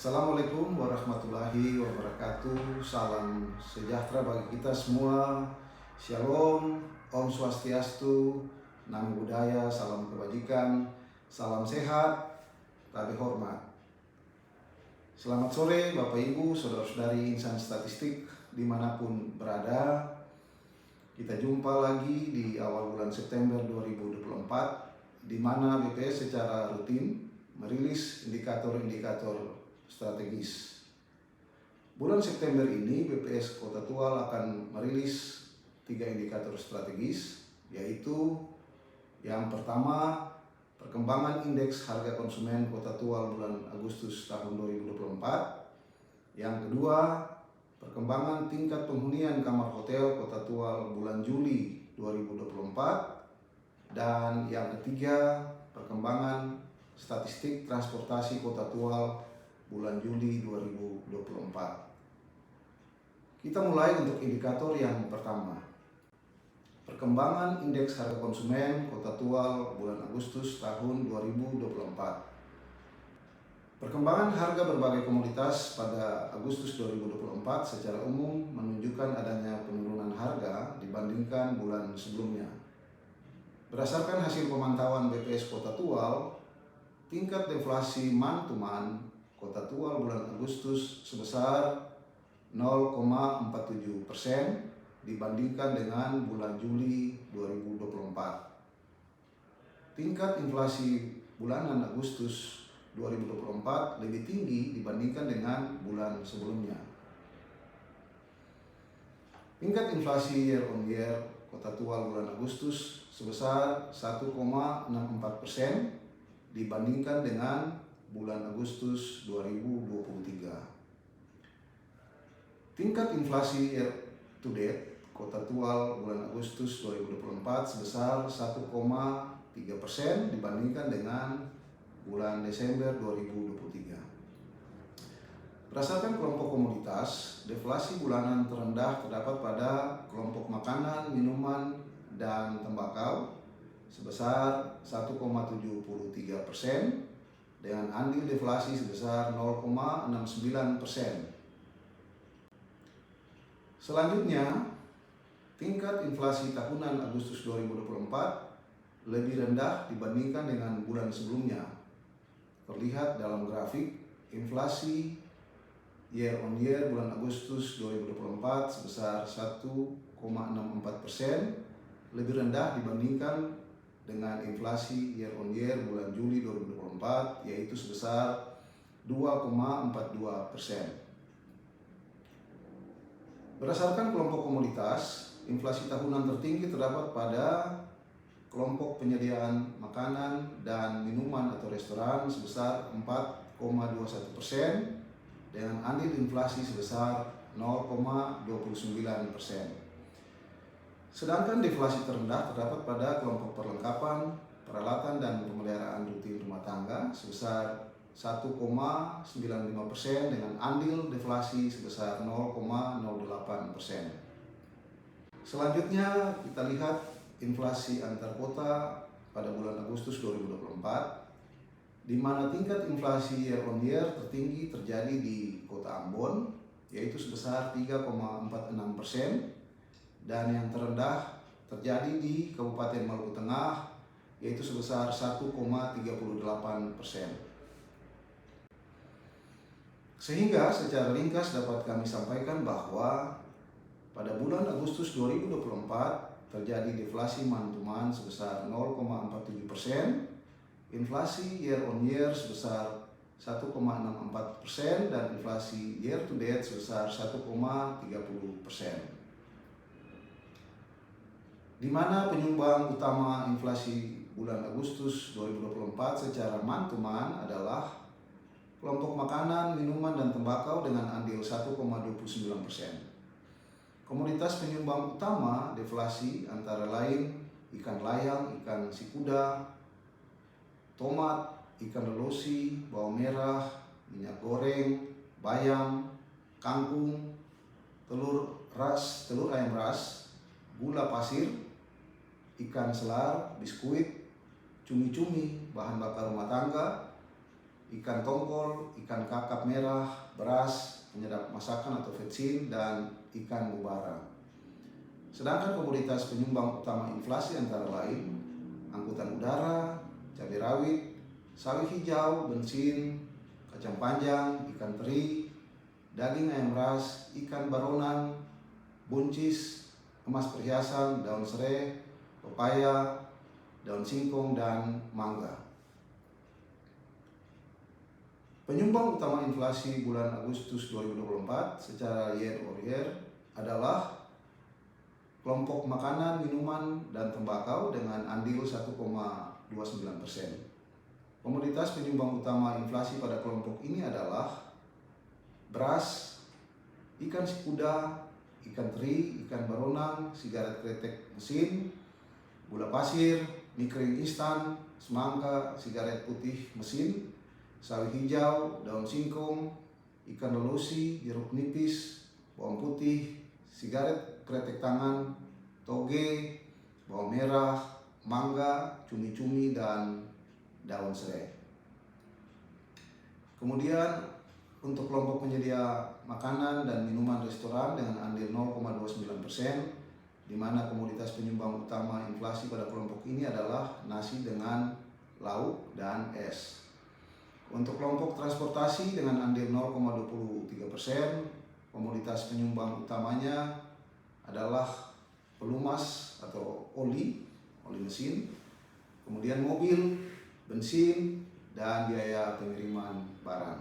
Assalamualaikum warahmatullahi wabarakatuh. Salam sejahtera bagi kita semua. Shalom, Om Swastiastu, Namo Buddhaya, salam kebajikan, salam sehat, tabe hormat. Selamat sore Bapak Ibu, Saudara-saudari insan statistik dimanapun berada. Kita jumpa lagi di awal bulan September 2024, di mana BPS secara rutin merilis indikator-indikator strategis. Bulan September ini BPS Kota Tual akan merilis 3 indikator strategis, yaitu yang pertama perkembangan indeks harga konsumen Kota Tual bulan Agustus tahun 2024, yang kedua perkembangan tingkat penghunian kamar hotel Kota Tual bulan Juli 2024, dan yang ketiga perkembangan statistik transportasi Kota Tual bulan Juli 2024. Kita mulai untuk indikator yang pertama. Perkembangan indeks harga konsumen Kota Tual bulan Agustus tahun 2024. Perkembangan harga berbagai komoditas pada Agustus 2024 secara umum menunjukkan adanya penurunan harga dibandingkan bulan sebelumnya. Berdasarkan hasil pemantauan BPS Kota Tual, tingkat deflasi man-to-man Kota Tual bulan Agustus sebesar 0,47% dibandingkan dengan bulan Juli 2024. Tingkat inflasi bulanan Agustus 2024 lebih tinggi dibandingkan dengan bulan sebelumnya. Tingkat inflasi year on year Kota Tual bulan Agustus sebesar 1,64% dibandingkan dengan bulan Agustus 2023. Tingkat inflasi year to date Kota Tual bulan Agustus 2024 sebesar 1,3% dibandingkan dengan bulan Desember 2023. Berdasarkan kelompok komoditas, deflasi bulanan terendah terdapat pada kelompok makanan, minuman, dan tembakau sebesar 1,73% dengan andil deflasi sebesar 0,69%. Selanjutnya, tingkat inflasi tahunan Agustus 2024 lebih rendah dibandingkan dengan bulan sebelumnya. Terlihat dalam grafik, inflasi year on year bulan Agustus 2024 sebesar 1,64%, lebih rendah dibandingkan dengan inflasi year on year bulan Juli 2024, yaitu sebesar 2,42%. Berdasarkan kelompok komoditas, inflasi tahunan tertinggi terdapat pada kelompok penyediaan makanan dan minuman atau restoran sebesar 4,21% dengan andil inflasi sebesar 0,29%. Sedangkan deflasi terendah terdapat pada kelompok perlengkapan, peralatan dan pemeliharaan rutin rumah tangga sebesar 1,95% dengan andil deflasi sebesar 0,08%. Selanjutnya kita lihat inflasi antar kota pada bulan Agustus 2024, di mana tingkat inflasi year on year tertinggi terjadi di Kota Ambon, yaitu sebesar 3,46%, dan yang terendah terjadi di Kabupaten Maluku Tengah, yaitu sebesar 1,38%. Sehingga secara ringkas dapat kami sampaikan bahwa pada bulan Agustus 2024 terjadi deflasi man-to-man sebesar 0,47%, inflasi year on year sebesar 1,64%, dan inflasi year to date sebesar 1,30%. Di mana penyumbang utama inflasi bulan Agustus 2024 secara man-to-man adalah kelompok makanan, minuman, dan tembakau dengan andil 1,29%. Komoditas penyumbang utama deflasi antara lain ikan layang, ikan sikuda, tomat, ikan lolosi, bawang merah, minyak goreng, bayam, kangkung, telur ayam ras, gula pasir, ikan selar, biskuit, cumi-cumi, bahan bakar rumah tangga, ikan tongkol, ikan kakap merah, beras, penyedap masakan atau vetsin, dan ikan mubara. Sedangkan komoditas penyumbang utama inflasi antara lain angkutan udara, cabai rawit, sawi hijau, bensin, kacang panjang, ikan teri, daging ayam ras, ikan baronan, buncis, emas perhiasan, daun serai, pepaya, daun singkong, dan mangga. Penyumbang utama inflasi bulan Agustus 2024 secara year over year adalah kelompok makanan, minuman, dan tembakau dengan andil 1,29%. Komoditas penyumbang utama inflasi pada kelompok ini adalah beras, ikan sikuda, ikan teri, ikan baronang, sigaret kretek mesin, gula pasir, mie kering instan, semangka, sigaret putih mesin, sawi hijau, daun singkong, ikan lolosi, jeruk nipis, bawang putih, sigaret kretek tangan, toge, bawang merah, mangga, cumi-cumi, dan daun serai. Kemudian untuk kelompok penyedia makanan dan minuman restoran dengan andil 0,29%, di mana komoditas penyumbang utama inflasi pada kelompok ini adalah nasi dengan lauk dan es. Untuk kelompok transportasi dengan andil 0,23%, komoditas penyumbang utamanya adalah pelumas atau oli mesin, kemudian mobil, bensin, dan biaya pengiriman barang.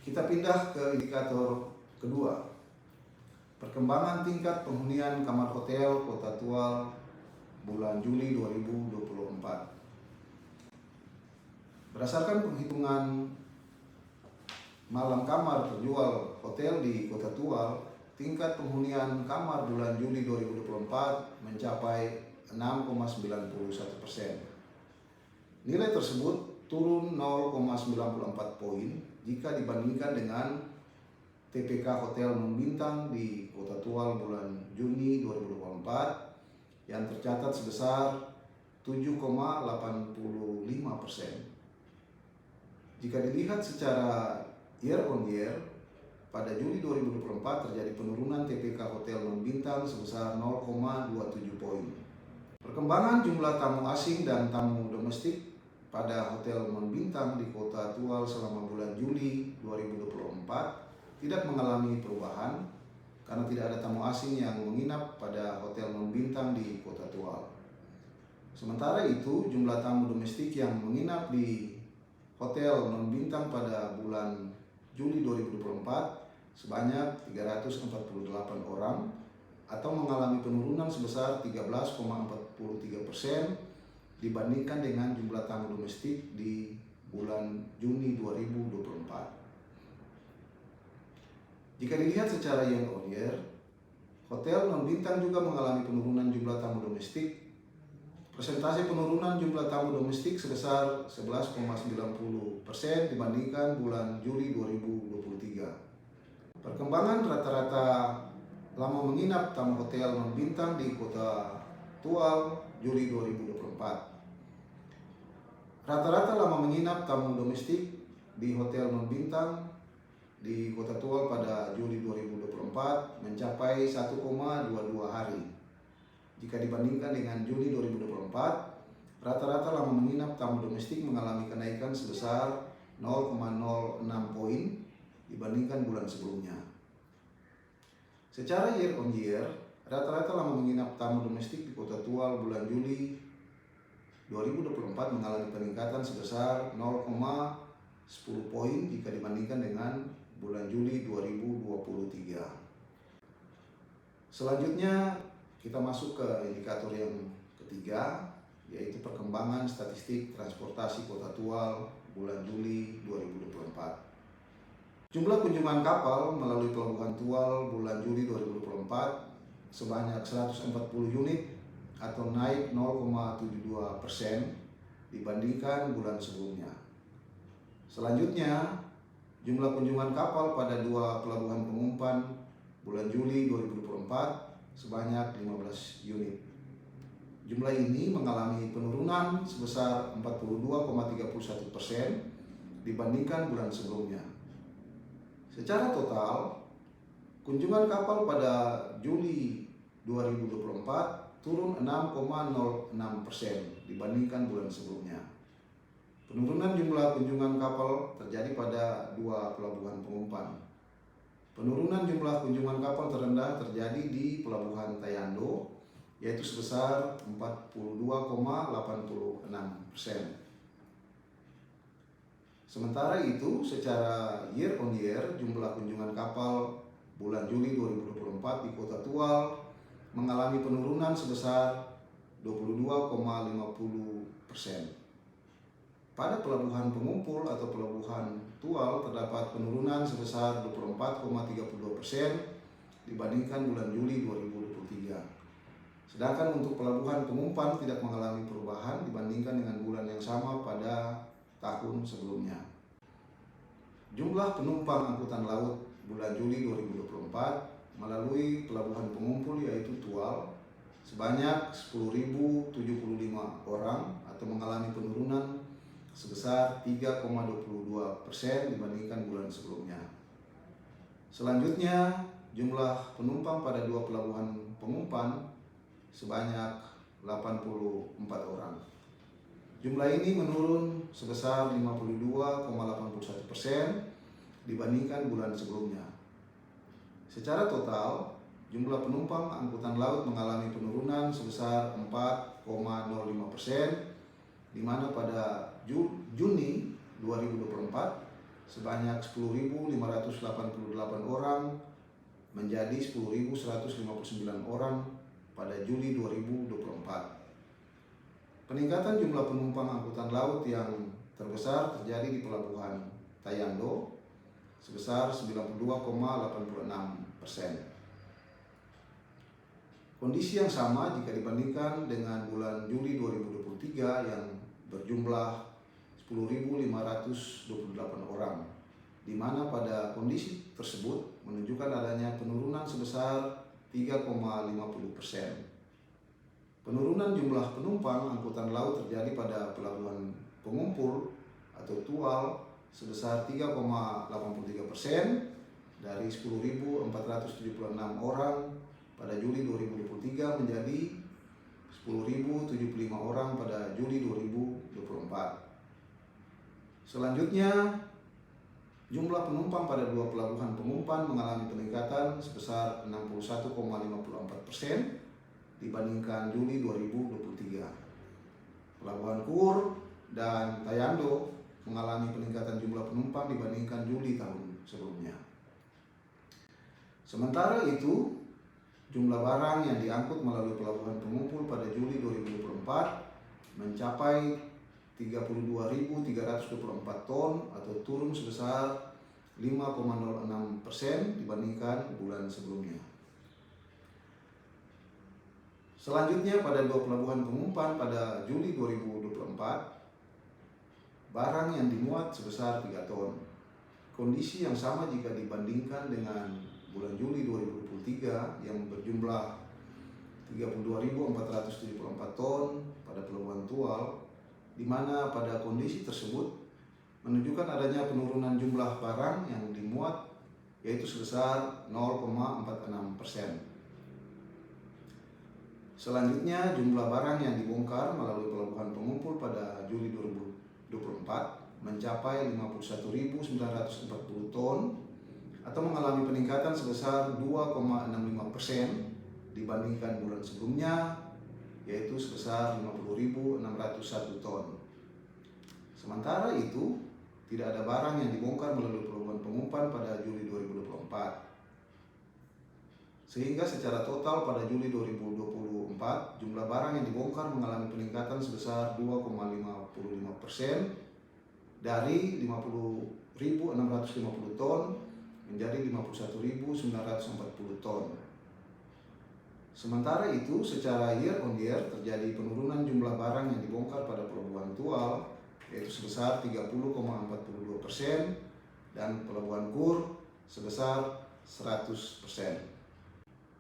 Kita pindah ke indikator kedua, perkembangan tingkat penghunian kamar hotel Kota Tual bulan Juli 2024. Berdasarkan penghitungan malam kamar terjual hotel di Kota Tual, tingkat penghunian kamar bulan Juli 2024 mencapai 6,91%. Nilai tersebut turun 0,94 poin jika dibandingkan dengan TPK Hotel non-bintang di Kota Tual bulan Juni 2024 yang tercatat sebesar 7,85%. Jika dilihat secara year on year, pada Juli 2024 terjadi penurunan TPK Hotel non-bintang sebesar 0,27 poin. Perkembangan jumlah tamu asing dan tamu domestik pada hotel non-bintang di Kota Tual selama bulan Juli 2024 tidak mengalami perubahan karena tidak ada tamu asing yang menginap pada hotel non-bintang di Kota Tual. Sementara itu, jumlah tamu domestik yang menginap di hotel non-bintang pada bulan Juli 2024 sebanyak 348 orang atau mengalami penurunan sebesar 13,43% dibandingkan dengan jumlah tamu domestik di bulan Juni 2024. Jika dilihat secara year on year, hotel non-bintang juga mengalami penurunan jumlah tamu domestik. Persentase penurunan jumlah tamu domestik sebesar 11,90% dibandingkan bulan Juli 2023. Perkembangan rata-rata lama menginap tamu hotel non-bintang di Kota Tual Juli 2024. Rata-rata lama menginap tamu domestik di hotel non-bintang di Kota Tual pada Juli 2024 mencapai 1,22 hari. Jika dibandingkan dengan Juni 2024, rata-rata lama menginap tamu domestik mengalami kenaikan sebesar 0,06 poin dibandingkan bulan sebelumnya. Secara year on year, rata-rata lama menginap tamu domestik di Kota Tual bulan Juli 2024 mengalami peningkatan sebesar 0,10 poin jika dibandingkan dengan bulan Juli 2023. Selanjutnya, kita masuk ke indikator yang ketiga, yaitu perkembangan statistik transportasi Kota Tual bulan Juli 2024. Jumlah kunjungan kapal melalui Pelabuhan Tual bulan Juli 2024 sebanyak 140 unit atau naik 0,72% dibandingkan bulan sebelumnya. Selanjutnya, jumlah kunjungan kapal pada dua pelabuhan pengumpan bulan Juli 2024 sebanyak 15 unit. Jumlah ini mengalami penurunan sebesar 42,31% dibandingkan bulan sebelumnya. Secara total, kunjungan kapal pada Juli 2024 turun 6,06% dibandingkan bulan sebelumnya. Penurunan jumlah kunjungan kapal terjadi pada dua pelabuhan pengumpan. Penurunan jumlah kunjungan kapal terendah terjadi di Pelabuhan Tayando, yaitu sebesar 42,86%. Sementara itu, secara year on year, jumlah kunjungan kapal bulan Juli 2024 di Kota Tual mengalami penurunan sebesar 22,50%. Pada pelabuhan pengumpul atau pelabuhan Tual terdapat penurunan sebesar 24,32% dibandingkan bulan Juli 2023. Sedangkan untuk pelabuhan pengumpan tidak mengalami perubahan dibandingkan dengan bulan yang sama pada tahun sebelumnya. Jumlah penumpang angkutan laut bulan Juli 2024 melalui pelabuhan pengumpul yaitu Tual sebanyak 10.075 orang atau mengalami penurunan sebesar 3,22% dibandingkan bulan sebelumnya. Selanjutnya, jumlah penumpang pada dua pelabuhan pengumpan sebanyak 84 orang. Jumlah ini menurun sebesar 52,81% dibandingkan bulan sebelumnya. Secara total, jumlah penumpang angkutan laut mengalami penurunan sebesar 4,05%, di mana pada Juni 2024 sebanyak 10.588 orang menjadi 10.159 orang pada Juli 2024. Peningkatan jumlah penumpang angkutan laut yang terbesar terjadi di Pelabuhan Tayando sebesar 92,86%. Kondisi yang sama jika dibandingkan dengan bulan Juli 2023 yang berjumlah 10.528 orang, di mana pada kondisi tersebut menunjukkan adanya penurunan sebesar 3,50%. Penurunan jumlah penumpang angkutan laut terjadi pada pelabuhan pengumpul atau Tual sebesar 3,83% dari 10.476 orang pada Juli 2023 menjadi 10.075 orang pada Juli 2024. Selanjutnya, jumlah penumpang pada dua pelabuhan pengumpan mengalami peningkatan sebesar 61,54% dibandingkan Juli 2023. Pelabuhan Kur dan Tayando mengalami peningkatan jumlah penumpang dibandingkan Juli tahun sebelumnya. Sementara itu, jumlah barang yang diangkut melalui pelabuhan pengumpul pada Juli 2024 mencapai 32.324 ton atau turun sebesar 5,06% dibandingkan bulan sebelumnya. Selanjutnya, pada dua pelabuhan pengumpan pada Juli 2024, barang yang dimuat sebesar 3 ton. Kondisi yang sama jika dibandingkan dengan bulan Juli 2023 yang berjumlah 32.474 ton pada Pelabuhan Tual, di mana pada kondisi tersebut menunjukkan adanya penurunan jumlah barang yang dimuat yaitu sebesar 0,46%. Selanjutnya, jumlah barang yang dibongkar melalui pelabuhan pengumpul pada Juli 2024 mencapai 51.940 ton atau mengalami peningkatan sebesar 2,65% dibandingkan bulan sebelumnya yaitu sebesar 50.601 ton. Sementara itu, tidak ada barang yang dibongkar melalui pelabuhan pengumpan pada Juli 2024. Sehingga secara total pada Juli 2024, jumlah barang yang dibongkar mengalami peningkatan sebesar 2,55% dari 50.650 ton menjadi 51.940 ton. Sementara itu, secara year on year terjadi penurunan jumlah barang yang dibongkar pada Pelabuhan Tual yaitu sebesar 30,42% dan Pelabuhan Kur sebesar 100%.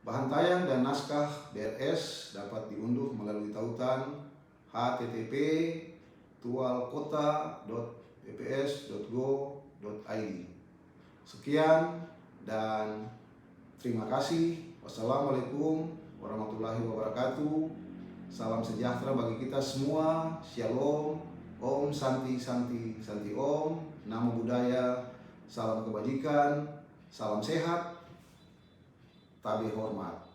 Bahan tayang dan naskah BRS dapat diunduh melalui tautan http://tualkota.bps.go.id. Sekian dan terima kasih. Wassalamualaikum warahmatullahi wabarakatuh. Salam sejahtera bagi kita semua. Shalom. Om Santi Santi Santi Om. Namo Buddhaya. Salam kebajikan. Salam sehat. Tabe hormat.